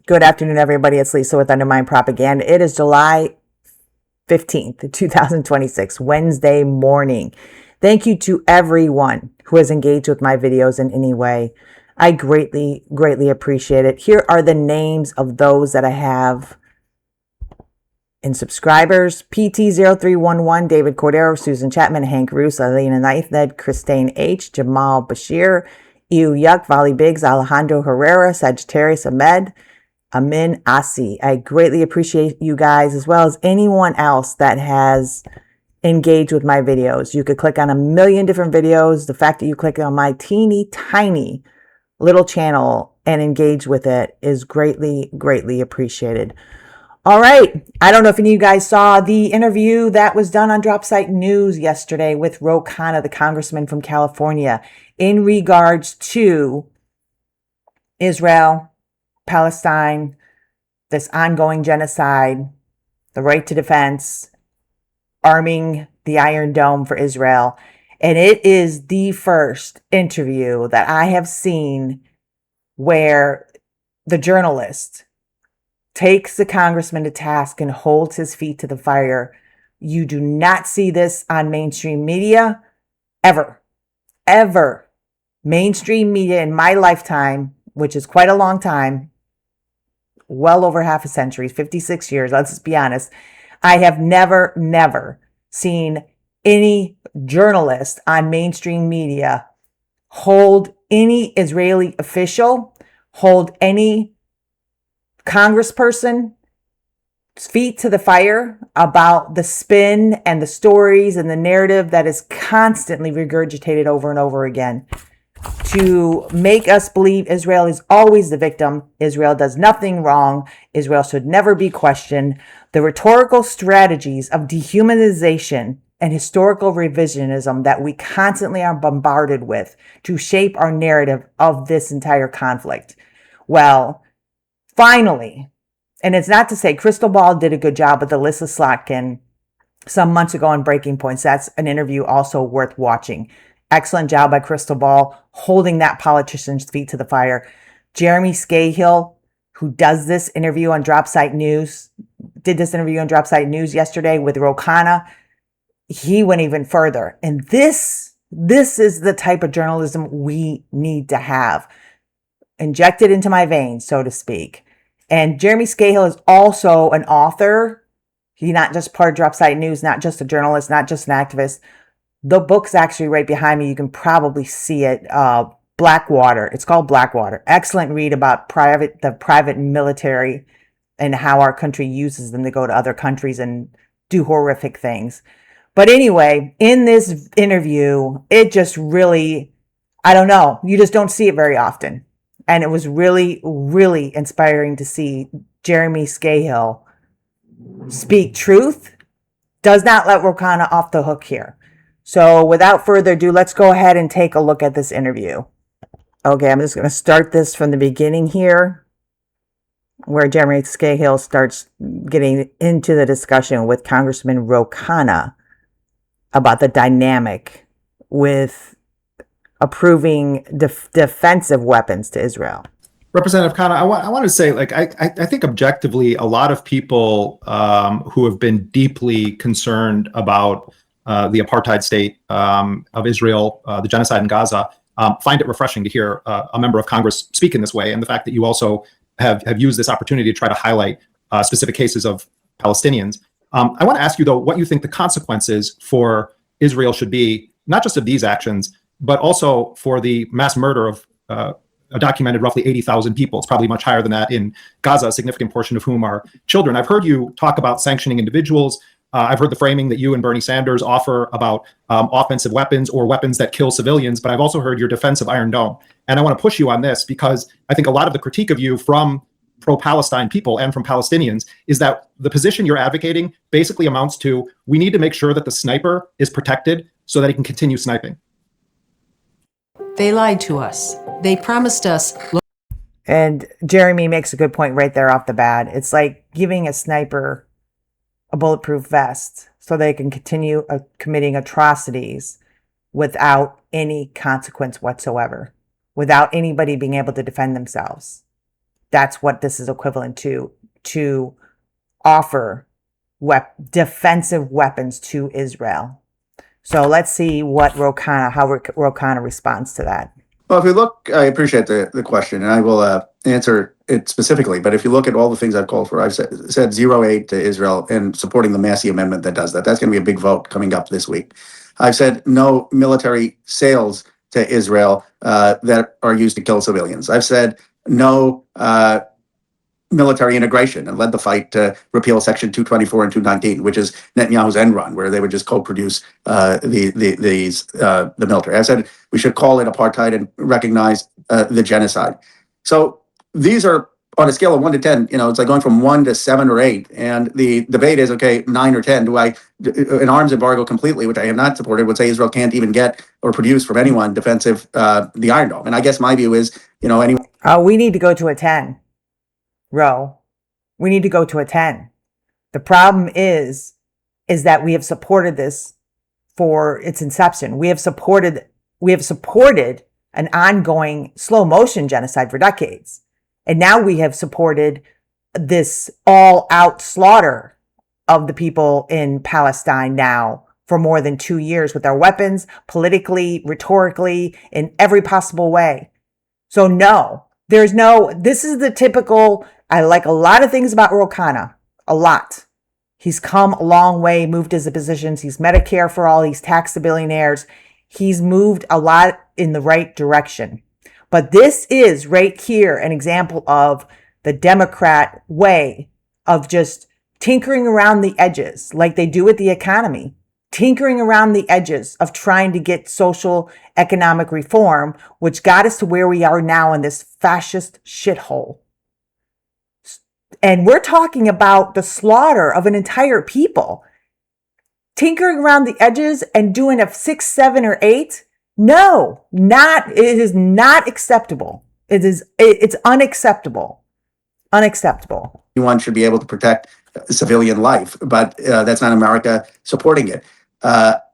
Good afternoon, everybody. It's Lisa with Undermine Propaganda. It is July 15th, 2026, Wednesday morning. Thank you to everyone who has engaged with my videos in any way. I greatly, greatly appreciate it. Here are the names of those that I have in subscribers: PT0311, David Cordero, Susan Chapman, Hank Roos, Alina Knighthed, Christine H., Jamal Bashir, Ew Yuck, Vali Biggs, Alejandro Herrera, Sagittarius Ahmed, Amin Asi. I greatly appreciate you guys, as well as anyone else that has engaged with my videos. You could click on a million different videos. The fact that you click on my teeny tiny little channel and engage with it is greatly, greatly appreciated. All right. I don't know if any of you guys saw the interview that was done on Dropsite News yesterday with Ro Khanna, the congressman from California, in regards to Israel, Palestine, this ongoing genocide, the right to defense, arming the Iron Dome for Israel. And it is the first interview that I have seen where the journalist takes the congressman to task and holds his feet to the fire. You do not see this on mainstream media ever, ever. Mainstream media in my lifetime, which is quite a long time, well over half a century, 56 years, let's just be honest, I have never seen any journalist on mainstream media hold any Israeli official, hold any congressperson feet to the fire about the spin and the stories and the narrative that is constantly regurgitated over and over again to make us believe Israel is always the victim. Israel does nothing wrong. Israel should never be questioned. The rhetorical strategies of dehumanization and historical revisionism that we constantly are bombarded with to shape our narrative of this entire conflict. Well, finally, and it's not to say Crystal Ball did a good job with Alyssa Slotkin some months ago on Breaking Points. That's an interview also worth watching. Excellent job by Crystal Ball holding that politician's feet to the fire. Jeremy Scahill, who does this interview on Dropsite News, did this interview on Dropsite News yesterday with Ro Khanna. He went even further. And this is the type of journalism we need to have injected into my veins, so to speak. And Jeremy Scahill is also an author. He's not just part of Dropsite News, not just a journalist, not just an activist. The book's actually right behind me. You can probably see it. Blackwater. It's called Blackwater. Excellent read about the private military and how our country uses them to go to other countries and do horrific things. But anyway, in this interview, it just really, I don't know. You just don't see it very often. And it was really, really inspiring to see Jeremy Scahill speak truth. Does not let Ro Khanna off the hook here. So without further ado, let's go ahead and take a look at this interview. Okay, I'm just going to start this from the beginning here, where Jeremy Scahill starts getting into the discussion with Congressman Ro Khanna about the dynamic with approving defensive weapons to Israel. Representative Khanna, I want to say, I think objectively, a lot of people who have been deeply concerned about the apartheid state of Israel, the genocide in Gaza, find it refreshing to hear a member of Congress speak in this way. And the fact that you also have used this opportunity to try to highlight specific cases of Palestinians. I want to ask you, though, what you think the consequences for Israel should be, not just of these actions, but also for the mass murder of a documented roughly 80,000 people. It's probably much higher than that in Gaza, a significant portion of whom are children. I've heard you talk about sanctioning individuals. I've heard the framing that you and Bernie Sanders offer about offensive weapons or weapons that kill civilians, but I've also heard your defense of Iron Dome. And I want to push you on this because I think a lot of the critique of you from pro-Palestine people and from Palestinians is that the position you're advocating basically amounts to, we need to make sure that the sniper is protected so that he can continue sniping. They lied to us. They promised us. And Jeremy makes a good point right there off the bat. It's like giving a sniper a bulletproof vest so they can continue committing atrocities without any consequence whatsoever, without anybody being able to defend themselves. That's what this is equivalent to offer defensive weapons to Israel. So let's see what how Ro Khanna responds to that. Well, if you look, I appreciate the question, and I will answer it specifically. But if you look at all the things I've called for, I've said zero aid to Israel and supporting the Massey Amendment that does that. That's going to be a big vote coming up this week. I've said no military sales to Israel that are used to kill civilians. I've said no military integration and led the fight to repeal Section 224 and 219, which is Netanyahu's end run, where they would just co-produce the military. I said we should call it apartheid and recognize the genocide. So these are on a scale of 1 to 10. It's like going from 1 to 7 or 8, and the debate is, okay, 9 or 10. Do I an arms embargo completely, which I have not supported, would say Israel can't even get or produce from anyone defensive the Iron Dome. And I guess my view is, anyone. We need to go to a 10. Ro, we need to go to a 10. The problem is that we have supported this for its inception. We have supported an ongoing slow motion genocide for decades. And now we have supported this all out slaughter of the people in Palestine now for more than 2 years with our weapons, politically, rhetorically, in every possible way. So no, this is the typical. I like a lot of things about Ro Khanna, a lot. He's come a long way, moved his positions. He's Medicare for all. He's taxed the billionaires. He's moved a lot in the right direction. But this is right here an example of the Democrat way of just tinkering around the edges like they do with the economy, tinkering around the edges of trying to get social economic reform, which got us to where we are now in this fascist shithole. And we're talking about the slaughter of an entire people. Tinkering around the edges and doing a 6, 7, or 8. No, it is not acceptable. It's unacceptable. Unacceptable. Anyone should be able to protect civilian life, but that's not America supporting it.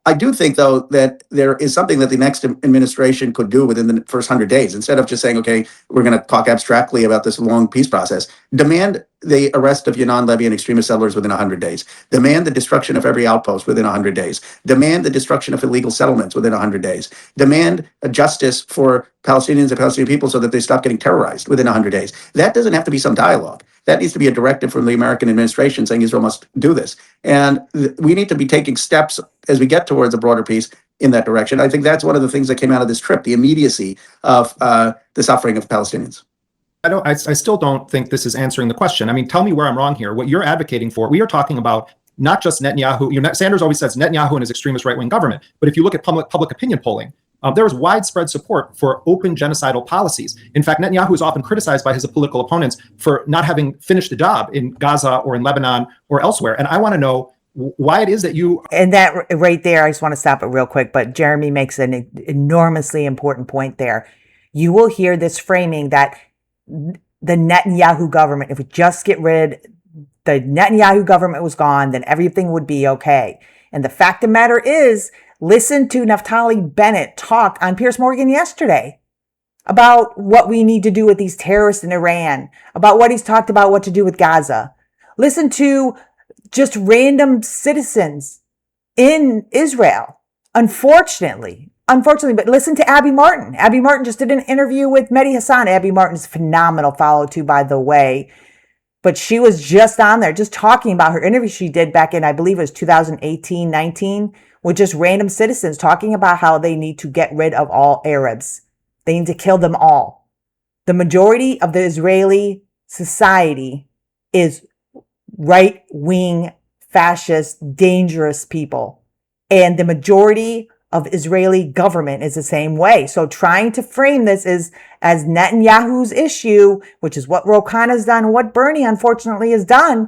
I do think, though, that there is something that the next administration could do within the first 100 days. Instead of just saying, okay, we're going to talk abstractly about this long peace process, demand the arrest of Yonah Levy and extremist settlers within 100 days. Demand the destruction of every outpost within 100 days. Demand the destruction of illegal settlements within 100 days. Demand a justice for Palestinians and Palestinian people so that they stop getting terrorized within 100 days. That doesn't have to be some dialogue. That needs to be a directive from the American administration saying Israel must do this. And we need to be taking steps as we get towards a broader peace in that direction. I think that's one of the things that came out of this trip, the immediacy of the suffering of Palestinians. I still don't think this is answering the question. I mean, tell me where I'm wrong here. What you're advocating for, we are talking about not just Netanyahu. Sanders always says Netanyahu and his extremist right-wing government. But if you look at public opinion polling, there is widespread support for open genocidal policies. In fact, Netanyahu is often criticized by his political opponents for not having finished the job in Gaza or in Lebanon or elsewhere. And I want to know why it is that you... And that right there, I just want to stop it real quick, but Jeremy makes an enormously important point there. You will hear this framing that the Netanyahu government, if we just get rid, the Netanyahu government was gone, then everything would be okay. And the fact of the matter is, listen to Naftali Bennett talk on Piers Morgan yesterday about what we need to do with these terrorists in Iran, about what he's talked about, what to do with Gaza. Listen to just random citizens in Israel. Unfortunately, but listen to Abby Martin. Abby Martin just did an interview with Mehdi Hassan. Abby Martin's phenomenal follow too, by the way. But she was just on there, just talking about her interview she did back in, I believe it was 2018, 19, with just random citizens talking about how they need to get rid of all Arabs. They need to kill them all. The majority of the Israeli society is right-wing, fascist, dangerous people. And the majority of Israeli government is the same way. So trying to frame this as Netanyahu's issue, which is what Ro Khanna's done, what Bernie unfortunately has done,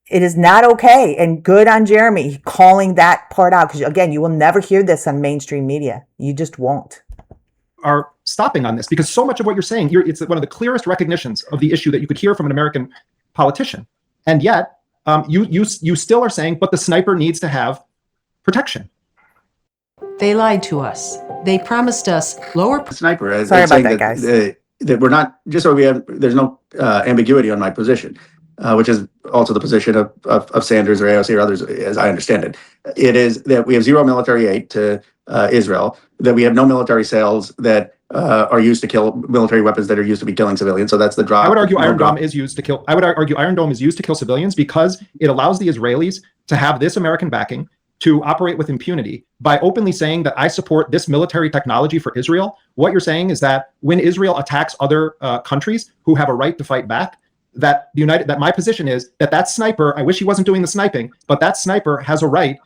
it is not okay. And good on Jeremy calling that part out. Because again, you will never hear this on mainstream media. You just won't. Are stopping on this because so much of what you're saying here, it's one of the clearest recognitions of the issue that you could hear from an American politician. And yet you still are saying, but the sniper needs to have protection. They lied to us. They promised us lower... Sniper. Sorry about that, guys. that we're not, just so there's no ambiguity on my position, which is also the position of Sanders or AOC or others, as I understand it. It is that we have zero military aid to Israel, that we have no military sales that are used to kill, military weapons that are used to be killing civilians. So that's the drop. I would argue Iron Dome is used to kill. I would argue Iron Dome is used to kill civilians because it allows the Israelis to have this American backing to operate with impunity by openly saying that I support this military technology for Israel. What you're saying is that when Israel attacks other countries who have a right to fight back, that my position is that sniper, I wish he wasn't doing the sniping, but that sniper has a right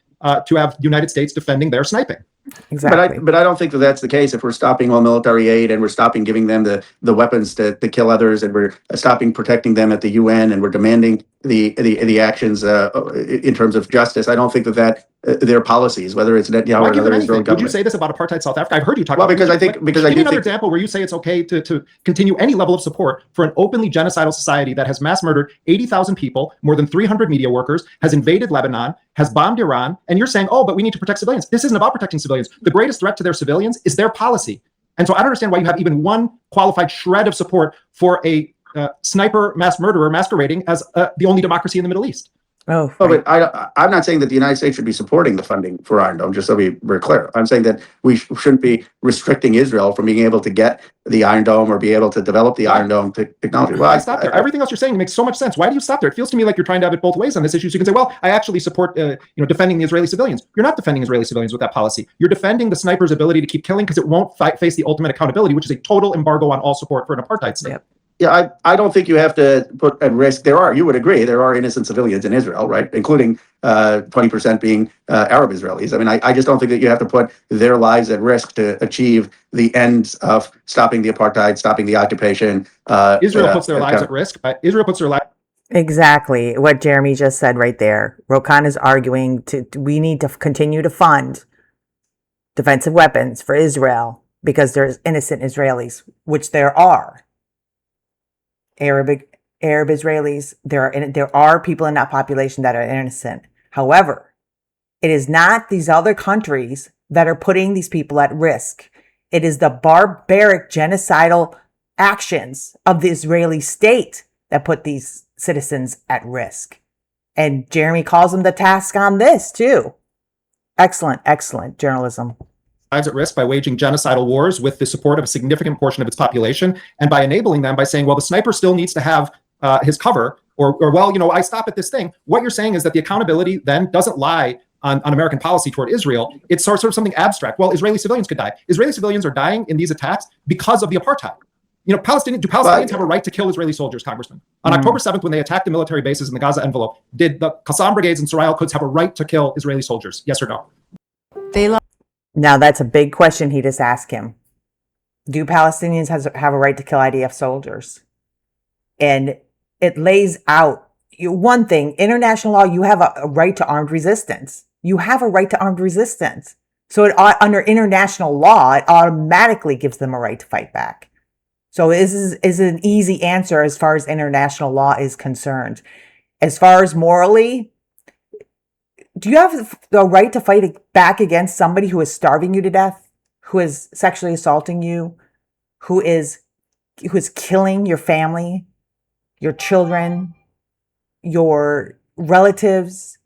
to have the United States defending their sniping. Exactly. But I don't think that that's the case if we're stopping all military aid and we're stopping giving them the weapons to kill others, and we're stopping protecting them at the UN, and we're demanding the actions in terms of justice. I don't think that their policies, whether it's Netanyahu or another Israeli government. Would you say this about apartheid South Africa? I've heard you talk Well, about because I think give me another example where you say it's okay to continue any level of support for an openly genocidal society that has mass murdered 80,000 people, more than 300 media workers, has invaded Lebanon, has bombed Iran, and you're saying, oh, but we need to protect civilians. This isn't about protecting civilians. The greatest threat to their civilians is their policy. And so I don't understand why you have even one qualified shred of support for a sniper mass murderer masquerading as the only democracy in the Middle East. Oh, but I'm not saying that the United States should be supporting the funding for Iron Dome, just so we're clear. I'm saying that we shouldn't be restricting Israel from being able to get the Iron Dome or be able to develop the Iron Dome technology. Well, I stop there. Everything else you're saying makes so much sense. Why do you stop there? It feels to me like you're trying to have it both ways on this issue. So you can say, well, I actually support defending the Israeli civilians. You're not defending Israeli civilians with that policy. You're defending the sniper's ability to keep killing because it won't face the ultimate accountability, which is a total embargo on all support for an apartheid state. Yep. Yeah, I don't think you have to put at risk. You would agree, there are innocent civilians in Israel, right? Including 20% being Arab Israelis. I mean, I just don't think that you have to put their lives at risk to achieve the ends of stopping the apartheid, stopping the occupation. Israel puts their lives at risk. Israel puts their lives. Exactly what Jeremy just said right there. Ro Khanna is arguing we need to continue to fund defensive weapons for Israel because there's innocent Israelis, which there are. Arab Israelis, there are people in that population that are innocent. However, it is not these other countries that are putting these people at risk. It is the barbaric genocidal actions of the Israeli state that put these citizens at risk. And Jeremy calls them the task on this too. Excellent journalism. Lives at risk by waging genocidal wars with the support of a significant portion of its population, and by enabling them by saying, well, the sniper still needs to have his cover, or well, I stop at this thing. What you're saying is that the accountability then doesn't lie on American policy toward Israel. It's sort of something abstract. Well, Israeli civilians could die. Israeli civilians are dying in these attacks because of the apartheid. Do Palestinians have a right to kill Israeli soldiers, Congressman? On October 7th, when they attacked the military bases in the Gaza envelope, did the Qassam brigades and Soraya al-Quds have a right to kill Israeli soldiers? Yes or no? Now, that's a big question he just asked him. Do Palestinians have a right to kill IDF soldiers? And it lays out one thing, international law, you have a right to armed resistance. You have a right to armed resistance. So under international law, it automatically gives them a right to fight back. So this is an easy answer as far as international law is concerned. As far as morally, do you have the right to fight back against somebody who is starving you to death, who is sexually assaulting you, who is killing your family, your children, your relatives,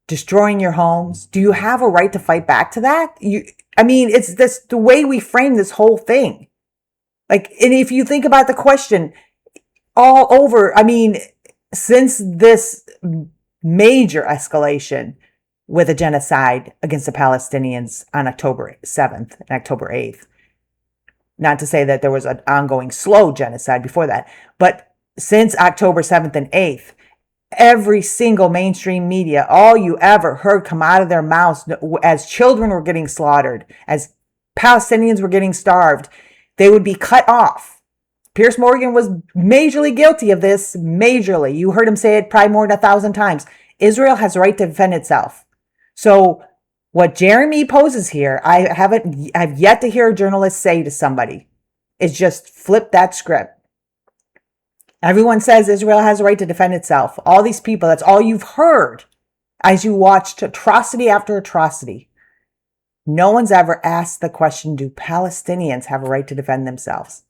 destroying your homes? Do you have a right to fight back to that? It's this the way we frame this whole thing. And if you think about the question all over, since this major escalation with a genocide against the Palestinians on October 7th and October 8th. Not to say that there was an ongoing slow genocide before that, but since October 7th and 8th, every single mainstream media, all you ever heard come out of their mouths as children were getting slaughtered, as Palestinians were getting starved, they would be cut off. Piers Morgan was majorly guilty of this, majorly. You heard him say it probably more than 1,000 times. Israel has a right to defend itself. So what Jeremy poses here, I've yet to hear a journalist say to somebody, is just flip that script. Everyone says Israel has a right to defend itself. All these people, that's all you've heard as you watched atrocity after atrocity. No one's ever asked the question, do Palestinians have a right to defend themselves?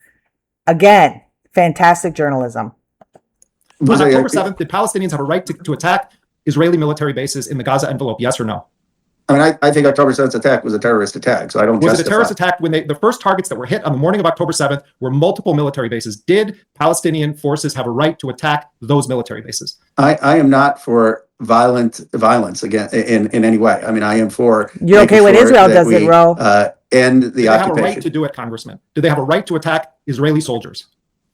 Again, fantastic journalism. On Was October a, 7th, did Palestinians have a right to attack Israeli military bases in the Gaza envelope? Yes or no? I mean, I think October 7th attack was a terrorist attack, so I don't Was justify. it a terrorist attack when the first targets that were hit on the morning of October 7th were multiple military bases? Did Palestinian forces have a right to attack those military bases? I am not for violence again in any way. I mean, I am for. You're okay when Israel does it, Ro. End the Did they have a occupation. right to do it, Congressman? Do they have a right to attack Israeli soldiers?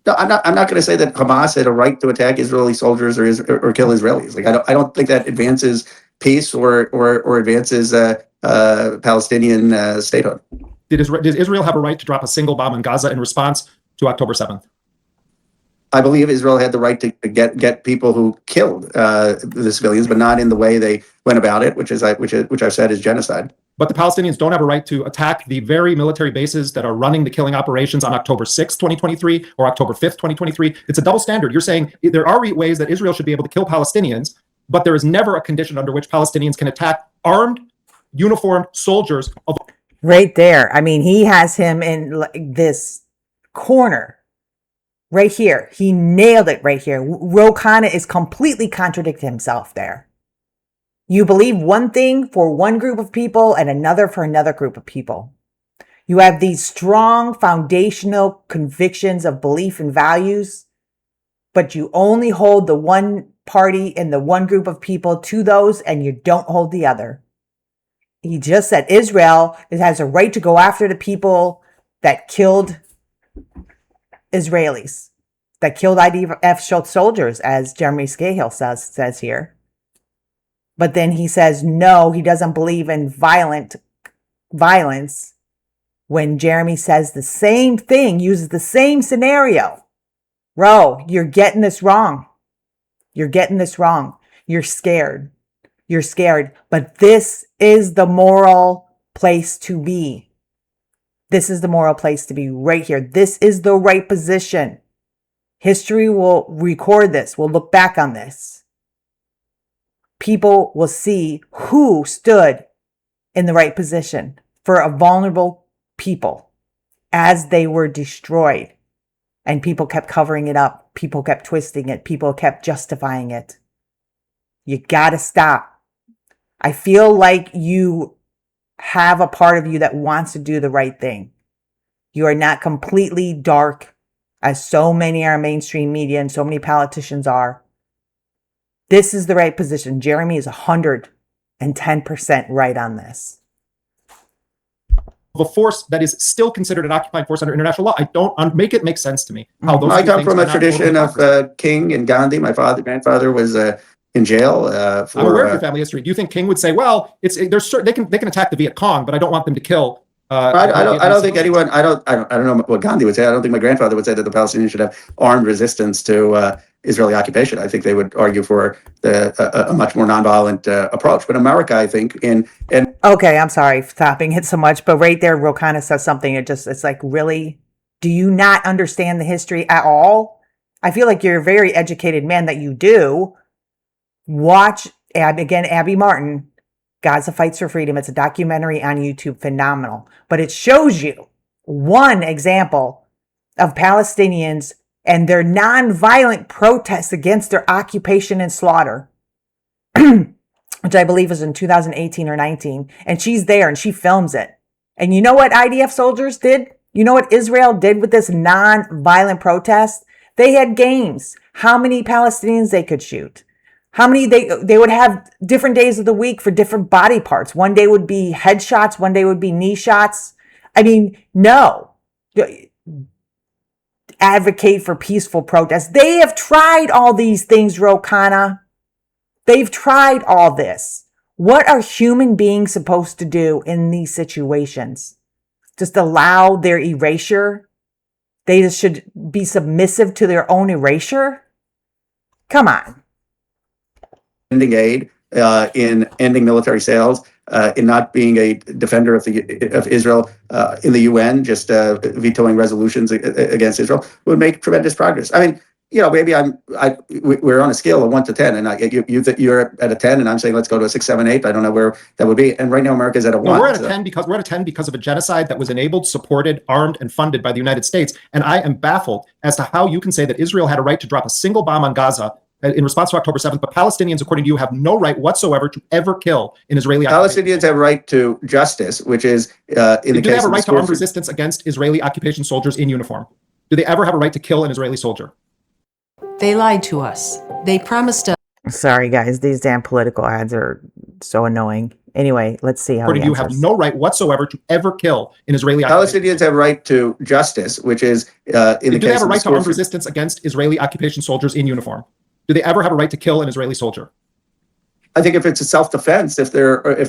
No, I'm not going to say that Hamas had a right to attack Israeli soldiers or kill Israelis. Like I don't think that advances peace or advances Palestinian statehood. Did Israel have a right to drop a single bomb in Gaza in response to October 7th? I believe Israel had the right to get people who killed the civilians, but not in the way they went about it, which I've said is genocide. But the Palestinians don't have a right to attack the very military bases that are running the killing operations on October 6th, 2023, or October 5th, 2023. It's a double standard. You're saying there are ways that Israel should be able to kill Palestinians, but there is never a condition under which Palestinians can attack armed, uniformed soldiers. Right there. I mean, he has him in this corner right here. He nailed it right here. Ro Khanna is completely contradicting himself there. You believe one thing for one group of people and another for another group of people. You have these strong foundational convictions of belief and values, but you only hold the one party and the one group of people to those, and you don't hold the other. He just said Israel has a right to go after the people that killed Israelis, that killed IDF soldiers, as Jeremy Scahill says here. But then he says, no, he doesn't believe in violence when Jeremy says the same thing, uses the same scenario. Ro, you're getting this wrong. You're getting this wrong. You're scared. You're scared. But this is the moral place to be. This is the moral place to be right here. This is the right position. History will record this. We'll look back on this. People will see who stood in the right position for a vulnerable people as they were destroyed. And people kept covering it up. People kept twisting it. People kept justifying it. You gotta stop. I feel like you have a part of you that wants to do the right thing. You are not completely dark, as so many are mainstream media and so many politicians are. This is the right position. Jeremy is 110% right on this. Of a force that is still considered an occupying force under international law. I don't make it make sense to me. How those I two come things from a cannot tradition go hand in hand. of King and Gandhi. My grandfather was in jail for. I'm aware of your family history. Do you think King would say, "Well, there's they can attack the Viet Cong, but I don't want them to kill"? I don't think anyone. I don't know what Gandhi would say. I don't think my grandfather would say that the Palestinians should have armed resistance to Israeli occupation. I think they would argue for a much more nonviolent approach. But America, I think, Okay, I'm sorry for stopping it so much, but right there, Ro Khanna says something. It's like, really? Do you not understand the history at all? I feel like you're a very educated man that you do. Watch, Abby Martin, Gaza Fights for Freedom. It's a documentary on YouTube, phenomenal. But it shows you one example of Palestinians and their nonviolent protests against their occupation and slaughter, which I believe was in 2018 or 19. And she's there and she films it. And you know what IDF soldiers did? You know what Israel did with this nonviolent protest? They had games. How many Palestinians they could shoot. How many they would have different days of the week for different body parts. One day would be head shots. One day would be knee shots. I mean, no. Advocate for peaceful protest. They have tried all these things, Ro Khanna. They've tried all this. What are human beings supposed to do in these situations? Just allow their erasure? They just should be submissive to their own erasure? Come on. ending aid, in ending military sales, in not being a defender of Israel in the UN, just vetoing resolutions against Israel, would make tremendous progress. I mean, maybe we're on a scale of 1 to 10, and you're at a 10, and I'm saying let's go to a 6, 7, 8. I don't know where that would be. And right now, America's at a 1. No, we're at a 10 because of a genocide that was enabled, supported, armed, and funded by the United States. And I am baffled as to how you can say that Israel had a right to drop a single bomb on Gaza in response to October 7th, but Palestinians, according to you, have no right whatsoever to ever kill an Israeli. Palestinians have a right to justice, which is in the case. Do they have a right to armed resistance against Israeli occupation soldiers in uniform? Do they ever have a right to kill an Israeli soldier? They lied to us. They promised us. Sorry, guys. These damn political ads are so annoying. Anyway, let's see how According to you, have no right whatsoever to ever kill an Israeli. Palestinians have a right to justice, which is in the case. Do they have a right to armed resistance against Israeli occupation soldiers in uniform? Do they ever have a right to kill an Israeli soldier? I think if it's a self-defense, if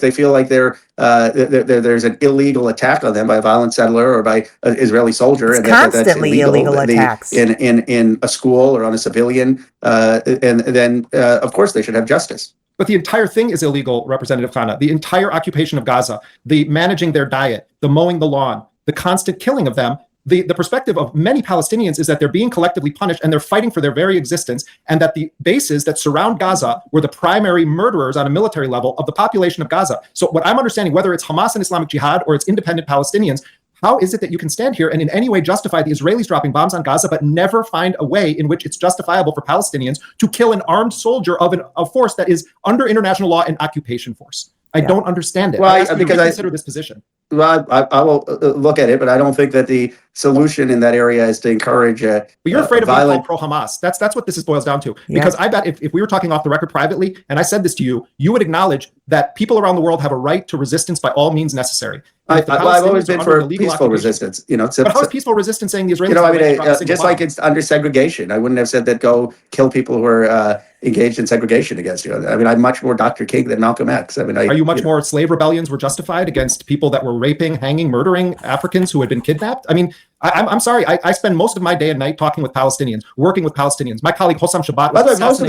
they feel like there's an illegal attack on them by a violent settler or by an Israeli soldier, and constantly illegal attacks in a school or on a civilian, and then of course they should have justice. But the entire thing is illegal, Representative Khanna. The entire occupation of Gaza, the managing their diet, the mowing the lawn, the constant killing of them. The perspective of many Palestinians is that they're being collectively punished and they're fighting for their very existence, and that the bases that surround Gaza were the primary murderers on a military level of the population of Gaza. So what I'm understanding, whether it's Hamas and Islamic Jihad or it's independent Palestinians, how is it that you can stand here and in any way justify the Israelis dropping bombs on Gaza, but never find a way in which it's justifiable for Palestinians to kill an armed soldier of a force that is under international law an occupation force? I don't understand it. Well, because I consider this position. Well, I will look at it, but I don't think that the solution in that area is to encourage. But you're afraid of being pro-Hamas. That's what this boils down to. Because I bet if we were talking off the record privately, and I said this to you, you would acknowledge that people around the world have a right to resistance by all means necessary. I've always been for peaceful resistance. But how is peaceful resistance saying the Israelis? Just like it's under segregation, I wouldn't have said that go kill people who are engaged in segregation against you. I mean, I'm much more Dr. King than Malcolm X. I mean, are you much more slave rebellions were justified against people that were raping, hanging, murdering Africans who had been kidnapped? I mean, I'm sorry. I spend most of my day and night talking with Palestinians, working with Palestinians. My colleague Hossam Shabbat. Most of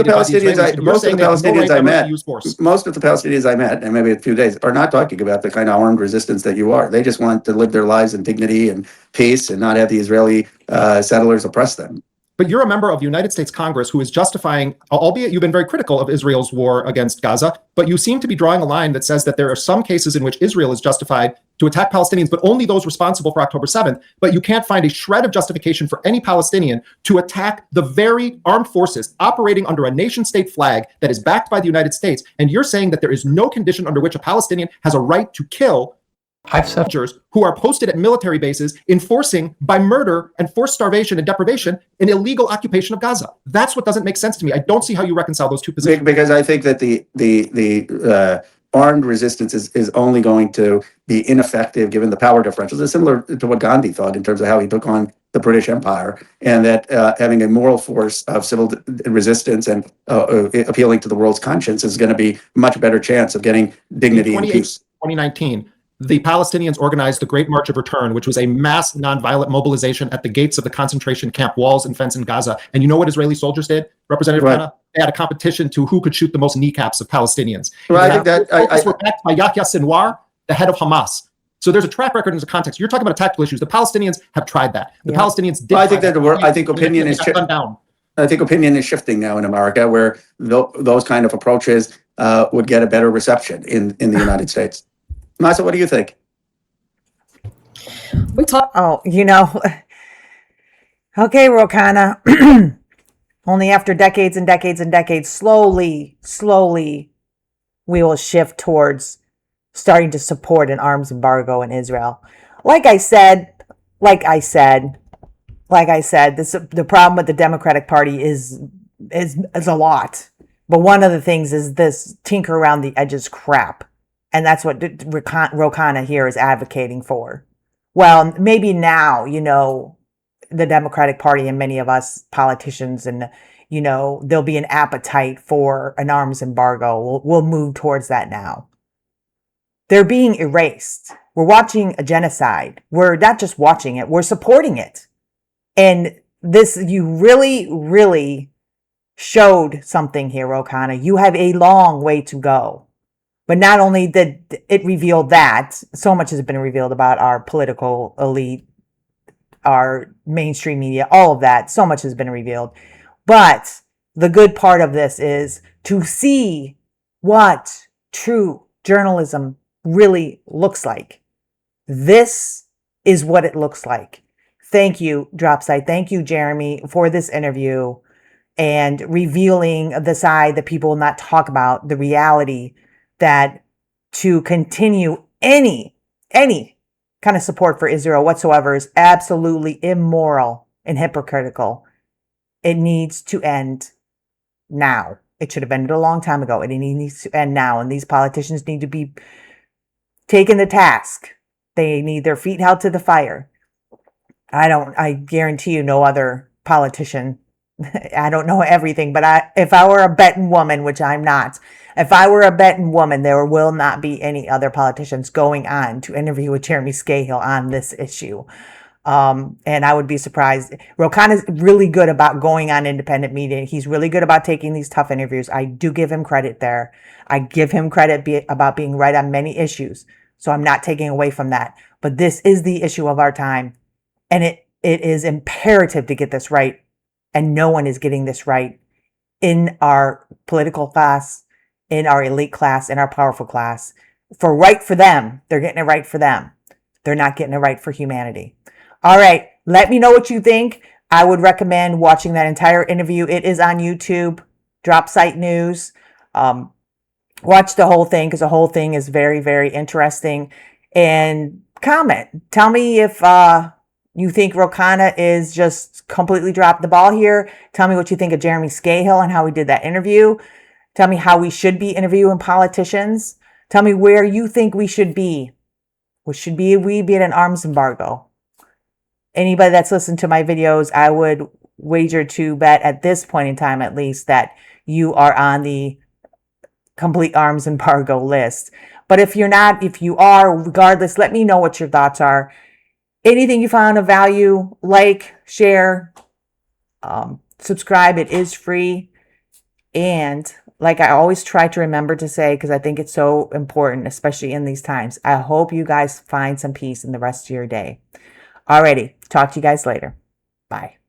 the Palestinians I met, and maybe a few days, are not talking about the kind of armed resistance that you are. They just want to live their lives in dignity and peace, and not have the Israeli settlers oppress them. But you're a member of the United States Congress who is justifying, albeit you've been very critical of Israel's war against Gaza, but you seem to be drawing a line that says that there are some cases in which Israel is justified to attack Palestinians, but only those responsible for October 7th. But you can't find a shred of justification for any Palestinian to attack the very armed forces operating under a nation state flag that is backed by the United States. And you're saying that there is no condition under which a Palestinian has a right to kill soldiers who are posted at military bases, enforcing by murder and forced starvation and deprivation an illegal occupation of Gaza. That's what doesn't make sense to me. I don't see how you reconcile those two positions. Because I think that the armed resistance is only going to be ineffective given the power differentials. It's similar to what Gandhi thought in terms of how he took on the British Empire, and that having a moral force of civil resistance and appealing to the world's conscience is going to be a much better chance of getting dignity and peace. 2019. The Palestinians organized the Great March of Return, which was a mass nonviolent mobilization at the gates of the concentration camp walls and fence in Gaza. And you know what Israeli soldiers did, Representative Khanna? They had a competition to who could shoot the most kneecaps of Palestinians. Well, I think that were backed by Yahya Sinwar, the head of Hamas. So there's a track record in the context. You're talking about tactical issues. The Palestinians have tried that. The Palestinians did. Well, I think opinion is down. I think opinion is shifting now in America, where those kind of approaches would get a better reception in the United States. Masa, what do you think? Okay, Ro Khanna. Only after decades and decades and decades, slowly, we will shift towards starting to support an arms embargo in Israel. Like I said, the problem with the Democratic Party is a lot. But one of the things is this tinker around the edges crap. And that's what Ro Khanna here is advocating for. Well, maybe now, the Democratic Party and many of us politicians and, there'll be an appetite for an arms embargo. We'll move towards that now. They're being erased. We're watching a genocide. We're not just watching it, we're supporting it. And you really, really showed something here, Ro Khanna. You have a long way to go. But not only did it reveal that, so much has been revealed about our political elite, our mainstream media, all of that, so much has been revealed. But the good part of this is to see what true journalism really looks like. This is what it looks like. Thank you, Dropsite. Thank you, Jeremy, for this interview and revealing the side that people will not talk about, the reality that to continue any kind of support for Israel whatsoever is absolutely immoral and hypocritical. It needs to end now. It should have ended a long time ago. It needs to end now. And these politicians need to be taken to task. They need their feet held to the fire. I guarantee you no other politician. I don't know everything, but if I were a betting woman, which I'm not, if I were a betting woman, there will not be any other politicians going on to interview with Jeremy Scahill on this issue. And I would be surprised. Ro Khanna is really good about going on independent media. He's really good about taking these tough interviews. I do give him credit there. I give him credit about being right on many issues. So I'm not taking away from that. But this is the issue of our time. And it is imperative to get this right. And no one is getting this right in our political class, in our elite class, in our powerful class. For them, they're getting it right for them. They're not getting it right for humanity. All right, let me know what you think. I would recommend watching that entire interview. It is on YouTube, Dropsite News. Watch the whole thing because the whole thing is very, very interesting. And comment. Tell me if you think Ro Khanna is just completely dropped the ball here. Tell me what you think of Jeremy Scahill and how he did that interview. Tell me how we should be interviewing politicians. Tell me where you think we should be. Should we be at an arms embargo? Anybody that's listened to my videos, I would wager to bet at this point in time, at least, that you are on the complete arms embargo list. But if you're not, if you are, regardless, let me know what your thoughts are. Anything you found of value, like, share, subscribe. It is free. And like I always try to remember to say, because I think it's so important, especially in these times, I hope you guys find some peace in the rest of your day. Alrighty, talk to you guys later. Bye.